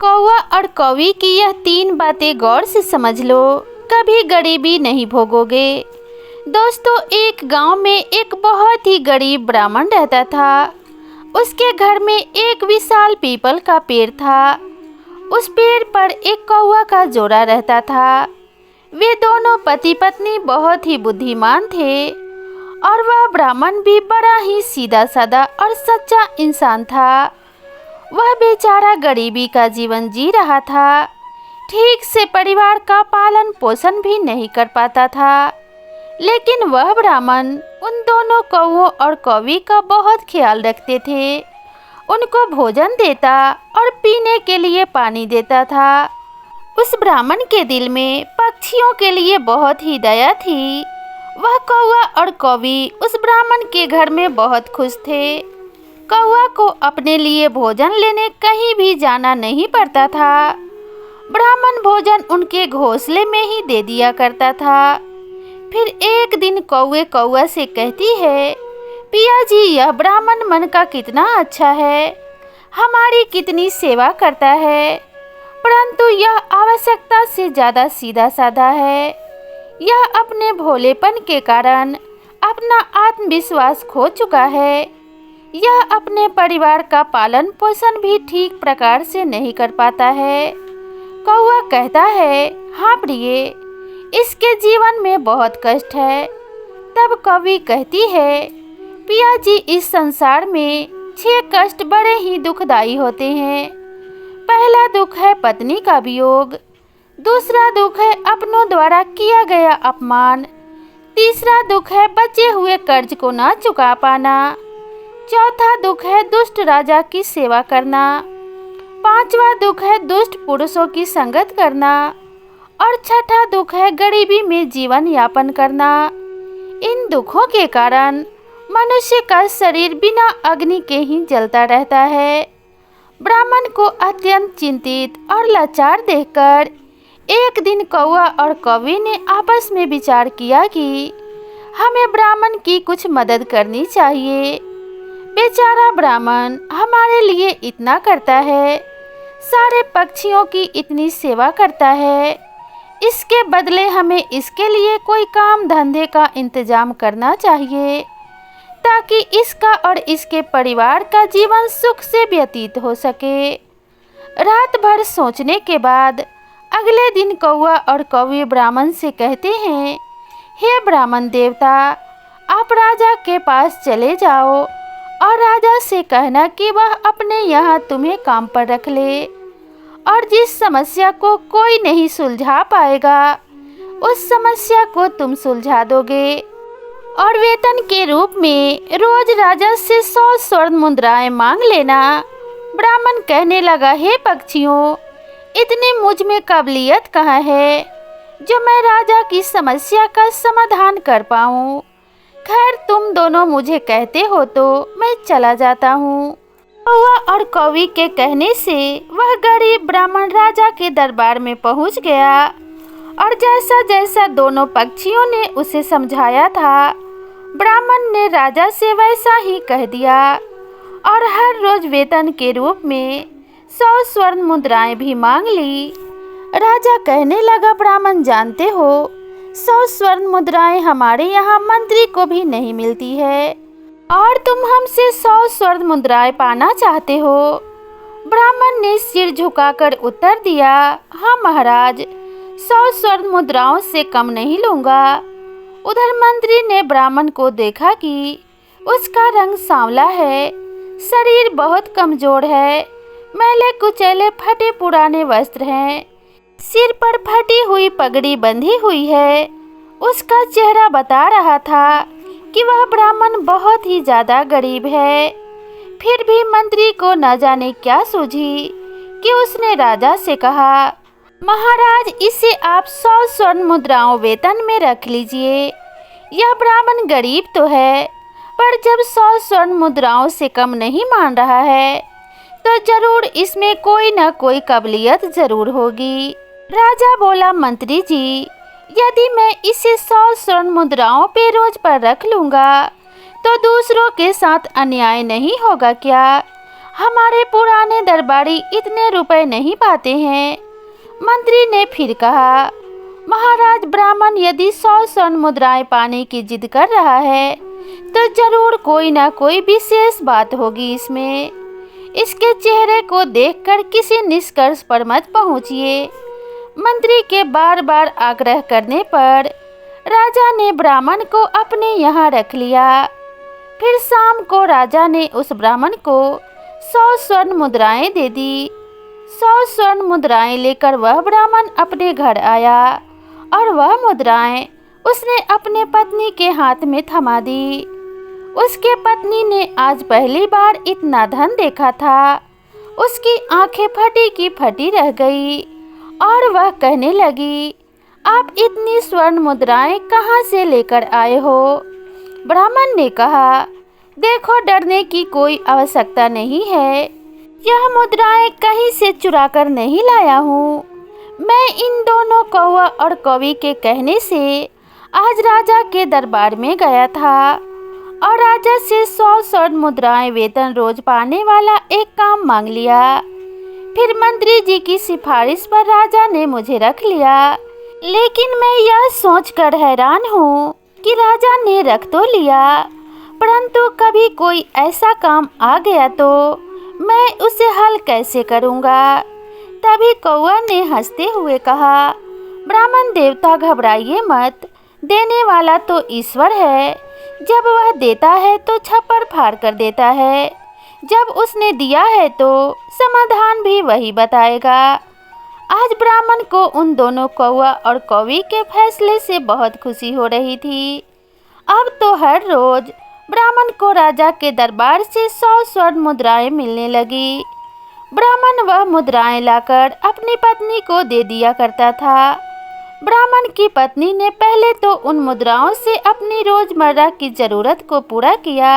कौवा और कौवी की यह 3 बातें गौर से समझ लो, कभी गरीबी नहीं भोगोगे। दोस्तों, एक गांव में एक बहुत ही गरीब ब्राह्मण रहता था। उसके घर में एक विशाल पीपल का पेड़ था। उस पेड़ पर एक कौवा का जोड़ा रहता था। वे दोनों पति पत्नी बहुत ही बुद्धिमान थे और वह ब्राह्मण भी बड़ा ही सीधा साधा और सच्चा इंसान था। वह बेचारा गरीबी का जीवन जी रहा था, ठीक से परिवार का पालन पोषण भी नहीं कर पाता था। लेकिन वह ब्राह्मण उन दोनों कौवों और कौवी का बहुत ख्याल रखते थे। उनको भोजन देता और पीने के लिए पानी देता था। उस ब्राह्मण के दिल में पक्षियों के लिए बहुत ही दया थी। वह कौवा और कौवी उस ब्राह्मण के घर में बहुत खुश थे। कौवा को अपने लिए भोजन लेने कहीं भी जाना नहीं पड़ता था। ब्राह्मण भोजन उनके घोंसले में ही दे दिया करता था। फिर एक दिन कौवे कौवा से कहती है, पिया जी, यह ब्राह्मण मन का कितना अच्छा है, हमारी कितनी सेवा करता है, परंतु यह आवश्यकता से ज़्यादा सीधा साधा है। यह अपने भोलेपन के कारण अपना आत्मविश्वास खो चुका है। यह अपने परिवार का पालन पोषण भी ठीक प्रकार से नहीं कर पाता है। कौवा कहता है, हाँ प्रिय, इसके जीवन में बहुत कष्ट है। तब कौवी कहती है, पिया जी, इस संसार में 6 कष्ट बड़े ही दुखदाई होते हैं। पहला दुख है पत्नी का वियोग, दूसरा दुख है अपनों द्वारा किया गया अपमान, तीसरा दुख है बचे हुए कर्ज को ना चुका पाना, चौथा दुख है दुष्ट राजा की सेवा करना, पांचवा दुख है दुष्ट पुरुषों की संगत करना और छठा दुख है गरीबी में जीवन यापन करना। इन दुखों के कारण मनुष्य का शरीर बिना अग्नि के ही जलता रहता है। ब्राह्मण को अत्यंत चिंतित और लाचार देखकर एक दिन कौवा और कौवी ने आपस में विचार किया कि हमें ब्राह्मण की कुछ मदद करनी चाहिए। बेचारा ब्राह्मण हमारे लिए इतना करता है, सारे पक्षियों की इतनी सेवा करता है, इसके बदले हमें इसके लिए कोई काम धंधे का इंतजाम करना चाहिए ताकि इसका और इसके परिवार का जीवन सुख से व्यतीत हो सके। रात भर सोचने के बाद अगले दिन कौवा और कौवी ब्राह्मण से कहते हैं, हे ब्राह्मण देवता, आप राजा के पास चले जाओ और राजा से कहना कि वह अपने यहाँ तुम्हें काम पर रख ले और जिस समस्या को कोई नहीं सुलझा पाएगा उस समस्या को तुम सुलझा दोगे और वेतन के रूप में रोज राजा से 100 स्वर्ण मुद्राएं मांग लेना। ब्राह्मण कहने लगा, हे पक्षियों, इतनी मुझ में काबिलियत कहाँ है जो मैं राजा की समस्या का समाधान कर पाऊँ। खैर, तुम दोनों मुझे कहते हो तो मैं चला जाता हूँ। कौवा और कौवी के कहने से वह गरीब ब्राह्मण राजा के दरबार में पहुँच गया और जैसा जैसा दोनों पक्षियों ने उसे समझाया था, ब्राह्मण ने राजा से वैसा ही कह दिया और हर रोज वेतन के रूप में 100 स्वर्ण मुद्राएं भी मांग ली। राजा कहने लगा, ब्राह्मण जानते हो, 100 स्वर्ण मुद्राएं हमारे यहाँ मंत्री को भी नहीं मिलती है और तुम हमसे 100 स्वर्ण मुद्राएं पाना चाहते हो। ब्राह्मण ने सिर झुकाकर उत्तर दिया, हाँ महाराज, 100 स्वर्ण मुद्राओं से कम नहीं लूँगा। उधर मंत्री ने ब्राह्मण को देखा कि उसका रंग सांवला है, शरीर बहुत कमजोर है, मैले कुचैले फटे पुराने वस्त्र हैं, सिर पर फटी हुई पगड़ी बंधी हुई है। उसका चेहरा बता रहा था कि वह ब्राह्मण बहुत ही ज़्यादा गरीब है। फिर भी मंत्री को न जाने क्या सूझी कि उसने राजा से कहा, महाराज, इसे आप 100 स्वर्ण मुद्राओं वेतन में रख लीजिए। यह ब्राह्मण गरीब तो है, पर जब 100 स्वर्ण मुद्राओं से कम नहीं मान रहा है तो जरूर इसमें कोई न कोई काबिलियत जरूर होगी। राजा बोला, मंत्री जी, यदि मैं इसे 100 स्वर्ण मुद्राओं पे रोज पर रख लूँगा तो दूसरों के साथ अन्याय नहीं होगा क्या? हमारे पुराने दरबारी इतने रुपए नहीं पाते हैं। मंत्री ने फिर कहा, महाराज, ब्राह्मण यदि 100 स्वर्ण मुद्राएं पाने की जिद कर रहा है तो जरूर कोई ना कोई विशेष बात होगी इसमें। इसके चेहरे को देखकर किसी निष्कर्ष पर मत पहुंचिए। मंत्री के बार बार आग्रह करने पर राजा ने ब्राह्मण को अपने यहाँ रख लिया। फिर शाम को राजा ने उस ब्राह्मण को 100 स्वर्ण मुद्राएं दे दी। 100 स्वर्ण मुद्राएं लेकर वह ब्राह्मण अपने घर आया और वह मुद्राएं उसने अपने पत्नी के हाथ में थमा दी। उसके पत्नी ने आज पहली बार इतना धन देखा था। उसकी आंखें फटी की फटी रह गई और वह कहने लगी, आप इतनी स्वर्ण मुद्राएं कहाँ से लेकर आए हो? ब्राह्मण ने कहा, देखो, डरने की कोई आवश्यकता नहीं है। यह मुद्राएं कहीं से चुरा कर नहीं लाया हूँ। मैं इन दोनों कौवा और कौवी के कहने से आज राजा के दरबार में गया था और राजा से 100 स्वर्ण मुद्राएं वेतन रोज पाने वाला एक काम मांग लिया। फिर मंत्री जी की सिफारिश पर राजा ने मुझे रख लिया। लेकिन मैं यह सोचकर हैरान हूँ कि राजा ने रख तो लिया, परंतु कभी कोई ऐसा काम आ गया तो मैं उसे हल कैसे करूँगा? तभी कौवा ने हंसते हुए कहा, ब्राह्मण देवता, घबराइए मत। देने वाला तो ईश्वर है। जब वह देता है तो छप्पर फाड़ कर देता है। जब उसने दिया है तो समाधान भी वही बताएगा। आज ब्राह्मण को उन दोनों कौवा और कौवी के फैसले से बहुत खुशी हो रही थी। अब तो हर रोज ब्राह्मण को राजा के दरबार से 100 स्वर्ण मुद्राएं मिलने लगी। ब्राह्मण वह मुद्राएं लाकर अपनी पत्नी को दे दिया करता था। ब्राह्मण की पत्नी ने पहले तो उन मुद्राओं से अपनी रोजमर्रा की जरूरत को पूरा किया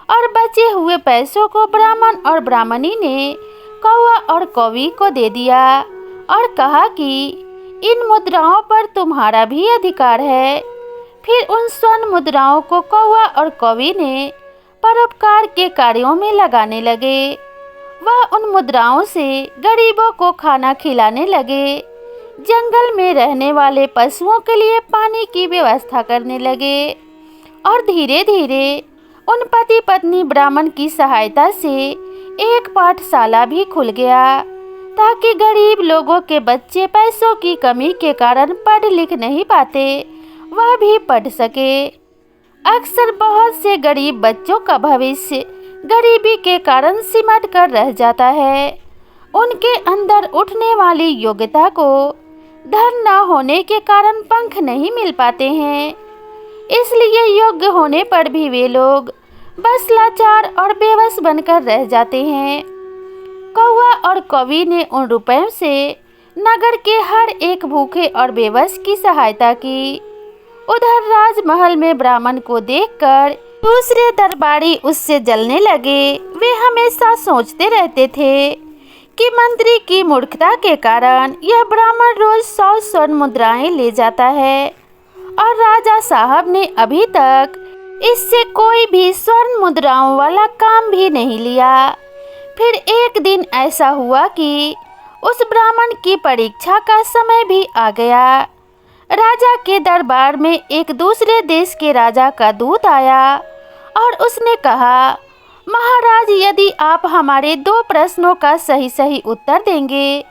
और बचे हुए पैसों को ब्राह्मण और ब्राह्मणी ने कौवा और कौवी को दे दिया और कहा कि इन मुद्राओं पर तुम्हारा भी अधिकार है। फिर उन स्वर्ण मुद्राओं को कौवा और कौवी ने परोपकार के कार्यों में लगाने लगे। वह उन मुद्राओं से गरीबों को खाना खिलाने लगे, जंगल में रहने वाले पशुओं के लिए पानी की व्यवस्था करने लगे और धीरे धीरे उन पति पत्नी ब्राह्मण की सहायता से एक पाठशाला भी खुल गया ताकि गरीब लोगों के बच्चे पैसों की कमी के कारण पढ़ लिख नहीं पाते, वह भी पढ़ सके। अक्सर बहुत से गरीब बच्चों का भविष्य गरीबी के कारण सिमट कर रह जाता है। उनके अंदर उठने वाली योग्यता को धन न होने के कारण पंख नहीं मिल पाते हैं। इसलिए योग्य होने पर भी वे लोग बस लाचार और बेबस बनकर रह जाते हैं। कौवा और कौवी ने उन रुपयों से नगर के हर एक भूखे और बेबस की सहायता की। उधर राजमहल में ब्राह्मण को देखकर दूसरे दरबारी उससे जलने लगे। वे हमेशा सोचते रहते थे कि मंत्री की मूर्खता के कारण यह ब्राह्मण रोज 100 स्वर्ण मुद्राएं ले जाता है और राजा साहब ने अभी तक इससे कोई भी स्वर्ण मुद्राओं वाला काम भी नहीं लिया। फिर एक दिन ऐसा हुआ कि उस ब्राह्मण की परीक्षा का समय भी आ गया। राजा के दरबार में एक दूसरे देश के राजा का दूत आया और उसने कहा, महाराज, यदि आप हमारे 2 प्रश्नों का सही सही उत्तर देंगे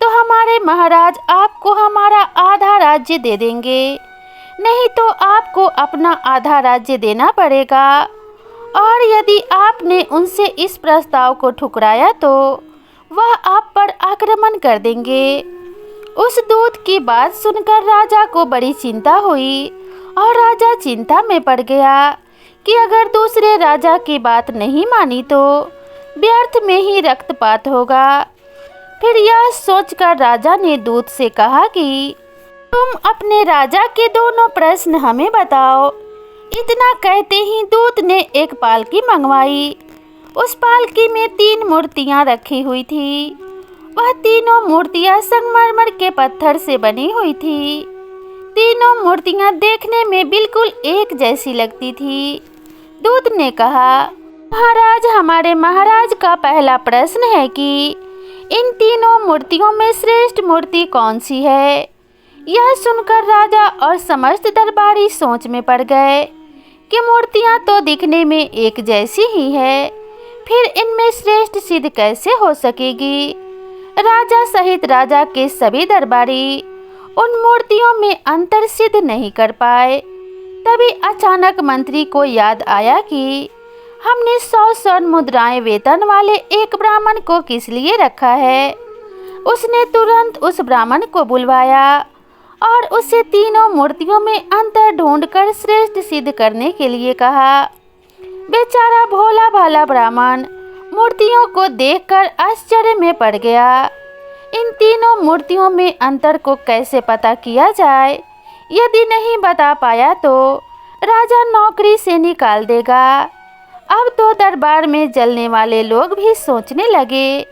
तो हमारे महाराज आपको हमारा आधा राज्य दे देंगे, नहीं तो आपको अपना आधा राज्य देना पड़ेगा। और यदि आपने उनसे इस प्रस्ताव को ठुकराया तो वह आप पर आक्रमण कर देंगे। उस दूत की बात सुनकर राजा को बड़ी चिंता हुई और राजा चिंता में पड़ गया कि अगर दूसरे राजा की बात नहीं मानी तो व्यर्थ में ही रक्तपात होगा। फिर यह सोचकर राजा ने दूत से कहा कि तुम अपने राजा के दोनों प्रश्न हमें बताओ। इतना कहते ही दूत ने एक पालकी मंगवाई। उस पालकी में 3 मूर्तियां रखी हुई थी। वह तीनों मूर्तियां संगमरमर के पत्थर से बनी हुई थी। तीनों मूर्तियां देखने में बिल्कुल एक जैसी लगती थी। दूत ने कहा, महाराज, हमारे महाराज का पहला प्रश्न है कि इन तीनों मूर्तियों में श्रेष्ठ मूर्ति कौन सी है। यह सुनकर राजा और समस्त दरबारी सोच में पड़ गए कि मूर्तियां तो दिखने में एक जैसी ही है, फिर इनमें श्रेष्ठ सिद्ध कैसे हो सकेगी। राजा सहित राजा के सभी दरबारी उन मूर्तियों में अंतर सिद्ध नहीं कर पाए। तभी अचानक मंत्री को याद आया कि हमने 100 स्वर्ण मुद्राएं वेतन वाले एक ब्राह्मण को किस लिए रखा है। उसने तुरंत उस ब्राह्मण को बुलवाया और उसे तीनों मूर्तियों में अंतर ढूंढकर श्रेष्ठ सिद्ध करने के लिए कहा। बेचारा भोला भाला ब्राह्मण मूर्तियों को देखकर आश्चर्य में पड़ गया। इन तीनों मूर्तियों में अंतर को कैसे पता किया जाए। यदि नहीं बता पाया तो राजा नौकरी से निकाल देगा। अब तो दरबार में जलने वाले लोग भी सोचने लगे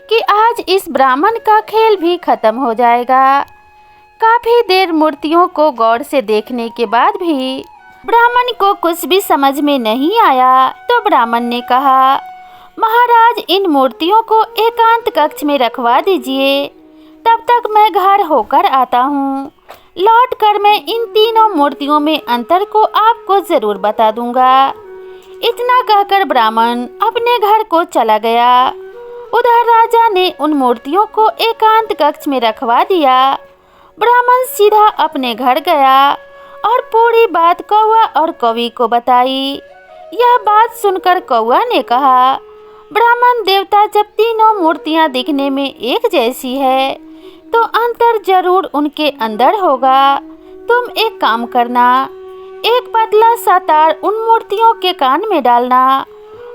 कि आज इस ब्राह्मण का खेल भी खत्म हो जाएगा। काफी देर मूर्तियों को गौर से देखने के बाद भी ब्राह्मण को कुछ भी समझ में नहीं आया तो ब्राह्मण ने कहा, महाराज, इन मूर्तियों को एकांत कक्ष में रखवा दीजिए, तब तक मैं घर होकर आता हूँ। लौट कर मैं इन तीनों मूर्तियों में अंतर को आपको जरूर बता दूंगा। इतना कहकर ब्राह्मण अपने घर को चला गया। उधर राजा ने उन मूर्तियों को एकांत कक्ष में रखवा दिया। ब्राह्मण सीधा अपने घर गया और पूरी बात कौवा और कौवी को बताई। यह बात सुनकर कौवा ने कहा, ब्राह्मण देवता, जब तीनों मूर्तियां दिखने में एक जैसी है तो अंतर जरूर उनके अंदर होगा। तुम एक काम करना, एक पतला सा तार उन मूर्तियों के कान में डालना।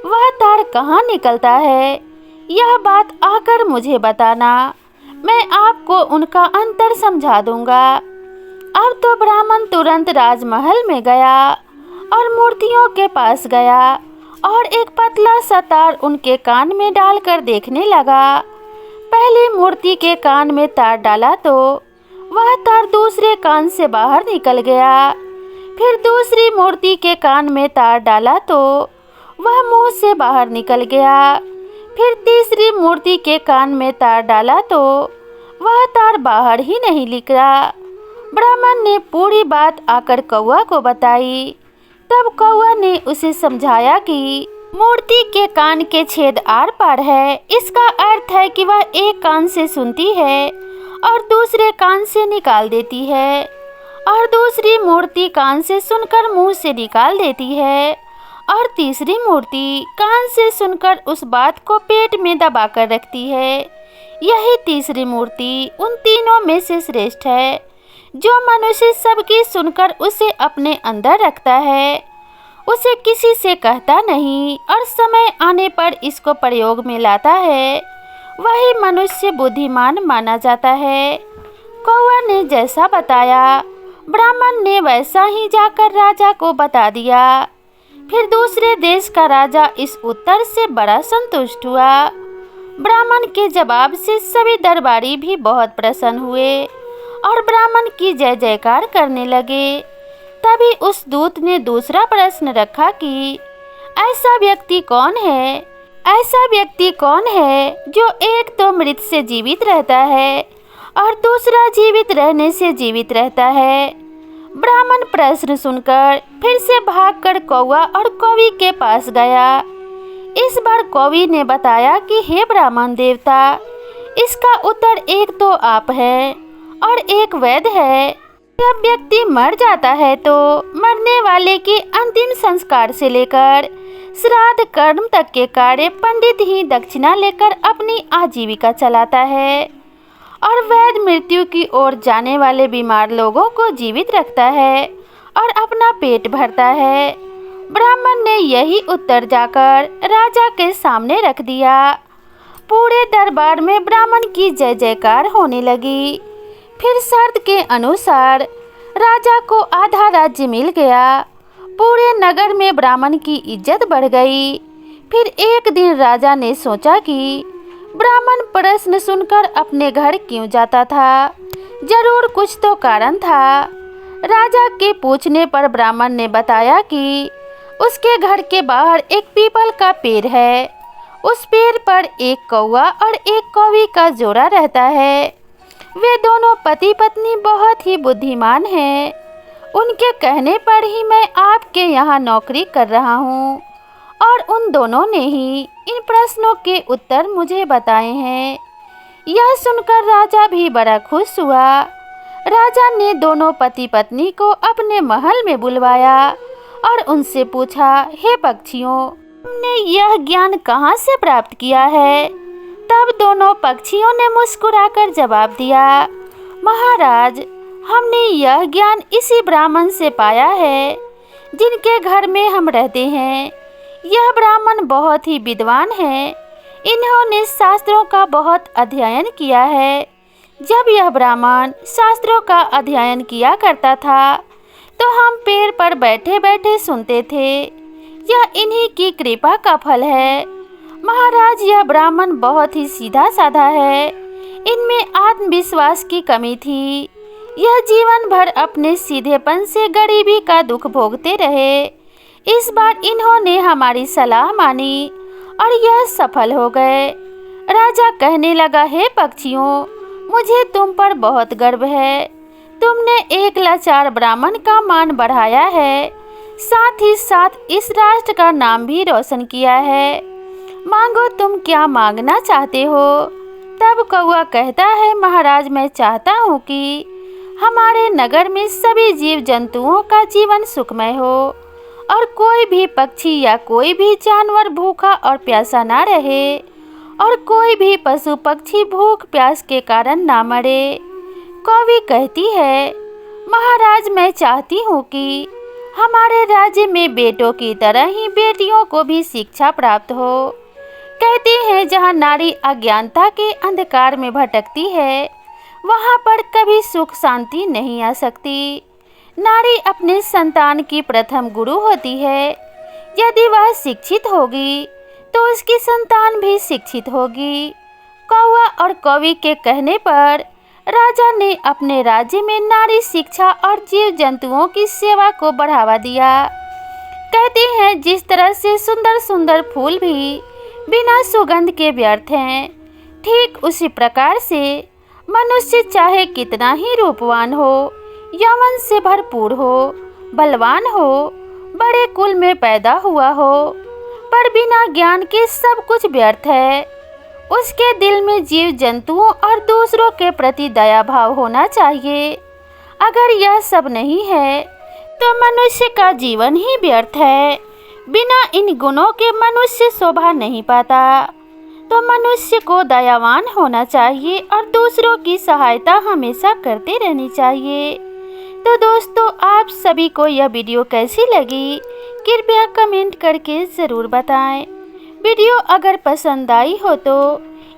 वह तार कहाँ निकलता है, यह बात आकर मुझे बताना। मैं आपको उनका अंतर समझा दूंगा। अब तो ब्राह्मण तुरंत राजमहल में गया और मूर्तियों के पास गया और एक पतला सा तार उनके कान में डालकर देखने लगा। पहली मूर्ति के कान में तार डाला तो वह तार दूसरे कान से बाहर निकल गया। फिर दूसरी मूर्ति के कान में तार डाला तो वह मुंह से बाहर निकल गया। फिर तीसरी मूर्ति के कान में तार डाला तो वह तार बाहर ही नहीं निकला। ब्राह्मण ने पूरी बात आकर कौवा को बताई। तब कौवा ने उसे समझाया कि मूर्ति के कान के छेद आर पार है। इसका अर्थ है कि वह एक कान से सुनती है और दूसरे कान से निकाल देती है, और दूसरी मूर्ति कान से सुनकर मुंह से निकाल देती है, और तीसरी मूर्ति कान से सुनकर उस बात को पेट में दबाकर रखती है। यही तीसरी मूर्ति उन तीनों में से श्रेष्ठ है, जो मनुष्य सबकी सुनकर उसे अपने अंदर रखता है, उसे किसी से कहता नहीं और समय आने पर इसको प्रयोग में लाता है, वही मनुष्य बुद्धिमान माना जाता है। कौवा ने जैसा बताया ब्राह्मण ने वैसा ही जाकर राजा को बता दिया। फिर दूसरे देश का राजा इस उत्तर से बड़ा संतुष्ट हुआ। ब्राह्मण के जवाब से सभी दरबारी भी बहुत प्रसन्न हुए और ब्राह्मण की जय जयकार करने लगे। तभी उस दूत ने दूसरा प्रश्न रखा कि ऐसा व्यक्ति कौन है, ऐसा व्यक्ति कौन है जो एक तो मृत से जीवित रहता है और दूसरा जीवित रहने से जीवित रहता है। ब्राह्मण प्रश्न सुनकर फिर से भागकर कौवा और कौवी के पास गया। इस बार कौवी ने बताया कि हे ब्राह्मण देवता, इसका उत्तर एक तो आप हैं और एक वैद्य है। जब व्यक्ति मर जाता है तो मरने वाले के अंतिम संस्कार से लेकर श्राद्ध कर्म तक के कार्य पंडित ही दक्षिणा लेकर अपनी आजीविका चलाता है, और वैद्य मृत्यु की ओर जाने वाले बीमार लोगों को जीवित रखता है और अपना पेट भरता है। ब्राह्मण ने यही उत्तर जाकर राजा के सामने रख दिया। पूरे दरबार में ब्राह्मण की जय जयकार होने लगी। फिर शर्त के अनुसार राजा को आधा राज्य मिल गया। पूरे नगर में ब्राह्मण की इज्जत बढ़ गई। फिर एक दिन राजा ने सोचा कि ब्राह्मण प्रश्न सुनकर अपने घर क्यों जाता था, जरूर कुछ तो कारण था। राजा के पूछने पर ब्राह्मण ने बताया कि उसके घर के बाहर एक पीपल का पेड़ है। उस पेड़ पर एक कौवा और एक कौवी का जोड़ा रहता है। वे दोनों पति पत्नी बहुत ही बुद्धिमान हैं। उनके कहने पर ही मैं आपके यहाँ नौकरी कर रहा हूँ और उन दोनों ने ही इन प्रश्नों के उत्तर मुझे बताए हैं। यह सुनकर राजा भी बड़ा खुश हुआ। राजा ने दोनों पति पत्नी को अपने महल में बुलवाया और उनसे पूछा, हे पक्षियों, तुमने यह ज्ञान कहाँ से प्राप्त किया है? तब दोनों पक्षियों ने मुस्कुराकर जवाब दिया, महाराज, हमने यह ज्ञान इसी ब्राह्मण से पाया है जिनके घर में हम रहते हैं। यह ब्राह्मण बहुत ही विद्वान है। इन्होंने शास्त्रों का बहुत अध्ययन किया है। जब यह ब्राह्मण शास्त्रों का अध्ययन किया करता था तो हम पेड़ पर बैठे बैठे सुनते थे। यह इन्हीं की कृपा का फल है। महाराज, यह ब्राह्मण बहुत ही सीधा साधा है। इनमें आत्मविश्वास की कमी थी। यह जीवन भर अपने सीधेपन से गरीबी का दुख भोगते रहे। इस बार इन्होंने हमारी सलाह मानी और यह सफल हो गए। राजा कहने लगा, हे पक्षियों, मुझे तुम पर बहुत गर्व है। तुमने एक लाचार ब्राह्मण का मान बढ़ाया है, साथ ही साथ इस राष्ट्र का नाम भी रोशन किया है। मांगो, तुम क्या मांगना चाहते हो? तब कौवा कहता है, महाराज, मैं चाहता हूँ कि हमारे नगर में सभी जीव जंतुओं का जीवन सुखमय हो और कोई भी पक्षी या कोई भी जानवर भूखा और प्यासा ना रहे और कोई भी पशु पक्षी भूख प्यास के कारण ना मरे। कौवी कहती है, महाराज, मैं चाहती हूँ कि हमारे राज्य में बेटों की तरह ही बेटियों को भी शिक्षा प्राप्त हो। कहते हैं, जहाँ नारी अज्ञानता के अंधकार में भटकती है वहाँ पर कभी सुख शांति नहीं आ सकती। नारी अपने संतान की प्रथम गुरु होती है। यदि वह शिक्षित होगी तो उसकी संतान भी शिक्षित होगी। कौवा और कौवी के कहने पर राजा ने अपने राज्य में नारी शिक्षा और जीव जंतुओं की सेवा को बढ़ावा दिया। कहते हैं, जिस तरह से सुंदर सुंदर फूल भी बिना सुगंध के व्यर्थ हैं, ठीक उसी प्रकार से मनुष्य चाहे कितना ही रूपवान हो, यौवन से भरपूर हो, बलवान हो, बड़े कुल में पैदा हुआ हो, पर बिना ज्ञान के सब कुछ व्यर्थ है। उसके दिल में जीव जंतुओं और दूसरों के प्रति दया भाव होना चाहिए। अगर यह सब नहीं है तो मनुष्य का जीवन ही व्यर्थ है। बिना इन गुणों के मनुष्य शोभा नहीं पाता। तो मनुष्य को दयावान होना चाहिए और दूसरों की सहायता हमेशा करते रहनी चाहिए। तो दोस्तों, आप सभी को यह वीडियो कैसी लगी कृपया कमेंट करके ज़रूर बताएं। वीडियो अगर पसंद आई हो तो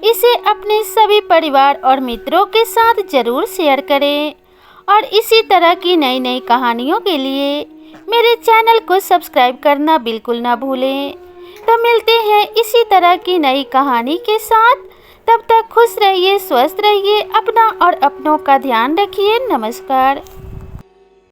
इसे अपने सभी परिवार और मित्रों के साथ ज़रूर शेयर करें और इसी तरह की नई नई कहानियों के लिए मेरे चैनल को सब्सक्राइब करना बिल्कुल ना भूलें। तो मिलते हैं इसी तरह की नई कहानी के साथ। तब तक खुश रहिए, स्वस्थ रहिए, अपना और अपनों का ध्यान रखिए। नमस्कार।